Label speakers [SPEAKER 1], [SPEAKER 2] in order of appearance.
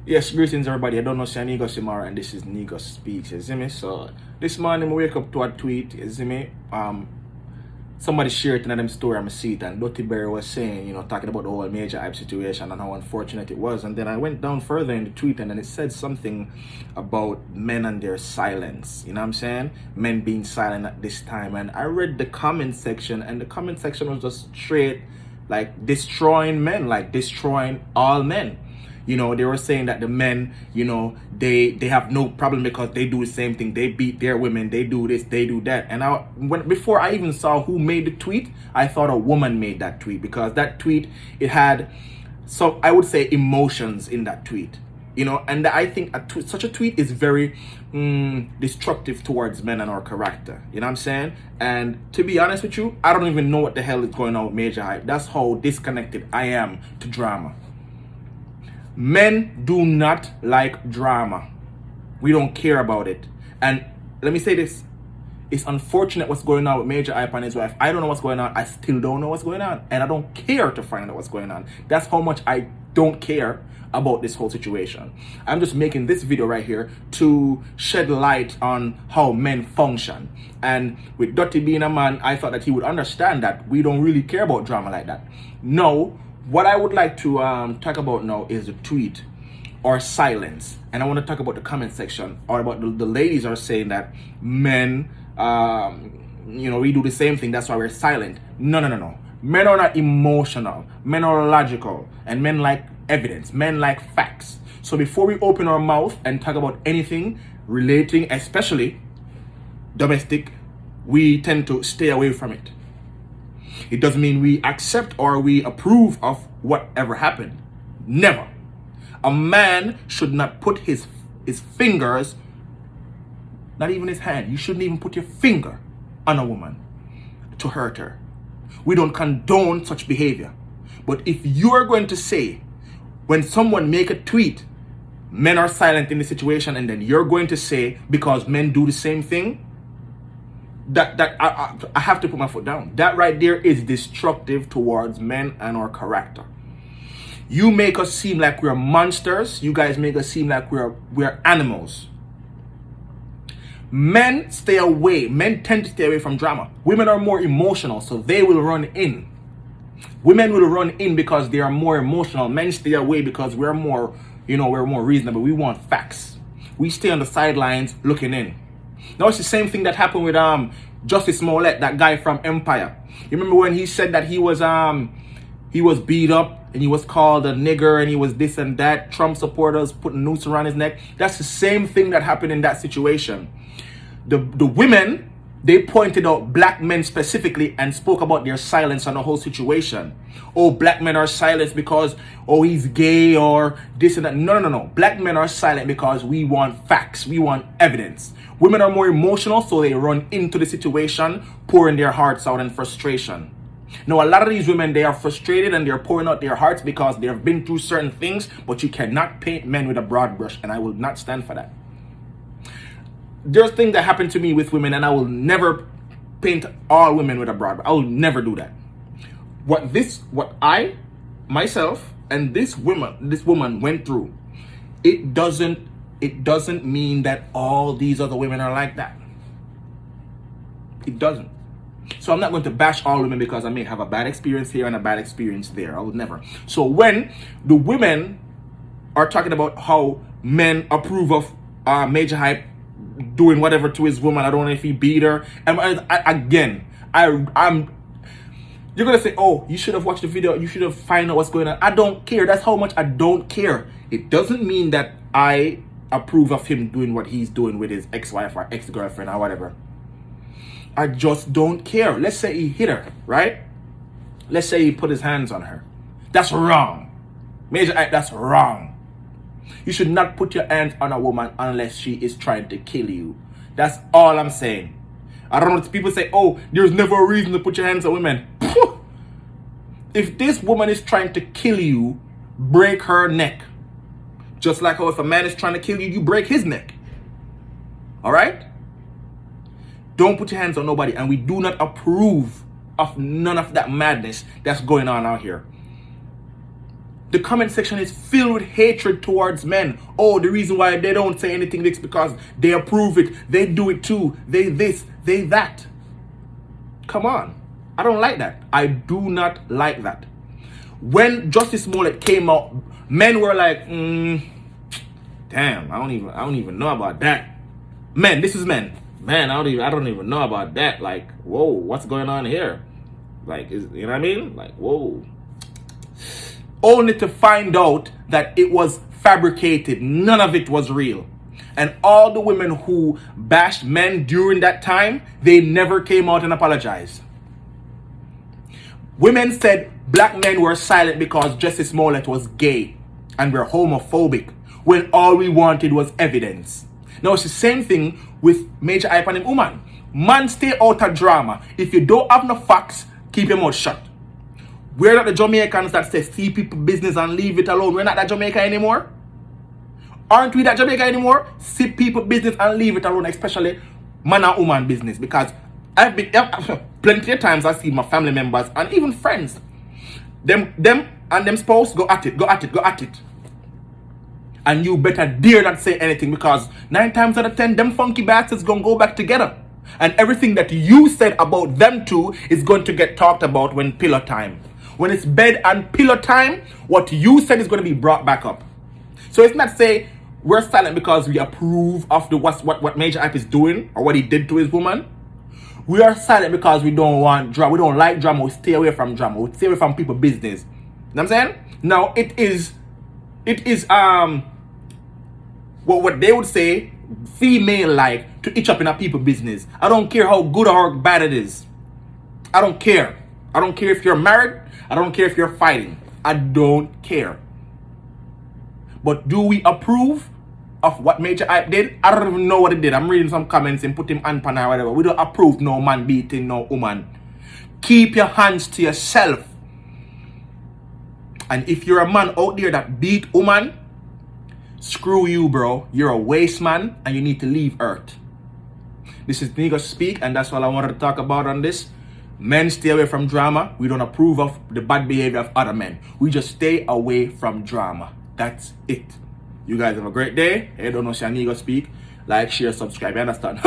[SPEAKER 1] Yes, greetings everybody. I don't know si Negus Imara and this is Negus Speaks, you see me? So this morning I wake up to a tweet, you see me? Somebody shared it in them story, I'm see it, and Dutty Berry was saying, talking about the whole Majah Hype situation and how unfortunate it was. And then I went down further in the tweet and then it said something about men and their silence. You know what I'm saying? Men being silent at this time. And I read the comment section, and the comment section was just straight like destroying men, like destroying all men. They were saying that the men, they have no problem because they do the same thing. They beat their women. They do this, they do that. And before I even saw who made the tweet, I thought a woman made that tweet, because that tweet, it had some, I would say, emotions in that tweet. And I think such a tweet is very destructive towards men and our character. You know what I'm saying? And to be honest with you, I don't even know what the hell is going on with Majah Hype. That's how disconnected I am to drama. Men do not like drama. We don't care about it. And let me say this. It's unfortunate what's going on with Majah Hype and his wife. I don't know what's going on. I still don't know what's going on. And I don't care to find out what's going on. That's how much I don't care about this whole situation. I'm just making this video right here to shed light on how men function. And with Dutty being a man, I thought that he would understand that we don't really care about drama like that. No. What I would like to talk about now is the tweet or silence. And I want to talk about the comment section, or about the ladies are saying that men, we do the same thing, that's why we're silent. No. Men are not emotional. Men are logical. And men like evidence. Men like facts. So before we open our mouth and talk about anything relating, especially domestic, we tend to stay away from it. It doesn't mean we accept or we approve of whatever happened. Never. A man should not put his fingers, not even his hand, you shouldn't even put your finger on a woman to hurt her. We don't condone such behavior. But if you are going to say, when someone make a tweet, men are silent in the situation, and then you're going to say, because men do the same thing, I have to put my foot down. That right there is destructive towards men and our character. You make us seem like we're monsters. You guys make us seem like we're animals. Men stay away. Men tend to stay away from drama. Women are more emotional, so they will run in. Women will run in because they are more emotional. Men stay away because we're more reasonable. We want facts. We stay on the sidelines looking in. Now it's the same thing that happened with Justice Smollett, that guy from Empire. You remember when he said that he was beat up and he was called a nigger and he was this and that, Trump supporters putting noose around his neck? That's the same thing that happened in that situation. The women, they pointed out black men specifically and spoke about their silence on the whole situation. Oh, black men are silent because, he's gay or this and that. No. Black men are silent because we want facts. We want evidence. Women are more emotional, so they run into the situation, pouring their hearts out in frustration. Now, a lot of these women, they are frustrated and they're pouring out their hearts because they have been through certain things, but you cannot paint men with a broad brush, and I will not stand for that. There's things that happen to me with women, and I will never paint all women with a broad brush. I will never do that. What I, myself, and this woman went through, it doesn't mean that all these other women are like that. It doesn't. So I'm not going to bash all women because I may have a bad experience here and a bad experience there. I would never. So when the women are talking about how men approve of Majah Hype doing whatever to his woman, I don't know if he beat her. And I'm you're going to say, oh, you should have watched the video. You should have found out what's going on. I don't care. That's how much I don't care. It doesn't mean that I approve of him doing what he's doing with his ex-wife or ex-girlfriend or whatever. I just don't care. Let's say he hit her, right? Let's say he put his hands on her. That's wrong. Majah Hype, that's wrong. You should not put your hands on a woman unless she is trying to kill you. That's all I'm saying. I don't know if people say, oh, there's never a reason to put your hands on women. If this woman is trying to kill you, break her neck. Just like how if a man is trying to kill you, you break his neck. All right? Don't put your hands on nobody. And we do not approve of none of that madness that's going on out here. The comment section is filled with hatred towards men. Oh, the reason why they don't say anything is because they approve it. They do it too. They this, they that. Come on. I don't like that. I do not like that. When Justice Smollett came out, men were like, damn, I don't even know about that. Men, this is men. Man, I don't even know about that. Like, whoa, what's going on here? Like, you know what I mean? Like, whoa. Only to find out that it was fabricated. None of it was real. And all the women who bashed men during that time, they never came out and apologized. Women said black men were silent because Justice Smollett was gay and were homophobic, when all we wanted was evidence. Now it's the same thing with Majah Hype and him woman. Man, stay out of drama. If you don't have no facts, keep your mouth shut. We're not the Jamaicans that say see people business and leave it alone. We're not that Jamaica anymore. Aren't we that Jamaica anymore? See people business and leave it alone, especially man and woman business. Because I've been plenty of times I see my family members and even friends. Them and them spouse go at it. And you better dare not say anything, because 9 times out of 10, them funky bastards gonna go back together. And everything that you said about them two is going to get talked about when pillow time. When it's bed and pillow time, what you said is going to be brought back up. So it's not say we're silent because we approve of what Majah Hype is doing or what he did to his woman. We are silent because we don't want drama. We don't like drama. We stay away from drama. We stay away from people business. You know what I'm saying? Now it is what they would say female like to itch up in a people business. I don't care how good or bad it is. I don't care. I don't care if you're married. I don't care if you're fighting. I don't care. But do we approve of what Majah Hype did? I don't even know what he did. I'm reading some comments and put him on pan or whatever. We don't approve no man beating no woman. Keep your hands to yourself. And if you're a man out there that beat woman, screw you, bro. You're a waste man and you need to leave Earth. This is Negus Speak, and that's all I wanted to talk about on this. Men, stay away from drama. We don't approve of the bad behavior of other men. We just stay away from drama. That's it. You guys have a great day. Hey, don't know, Negus Speak. Like, share, subscribe. You understand?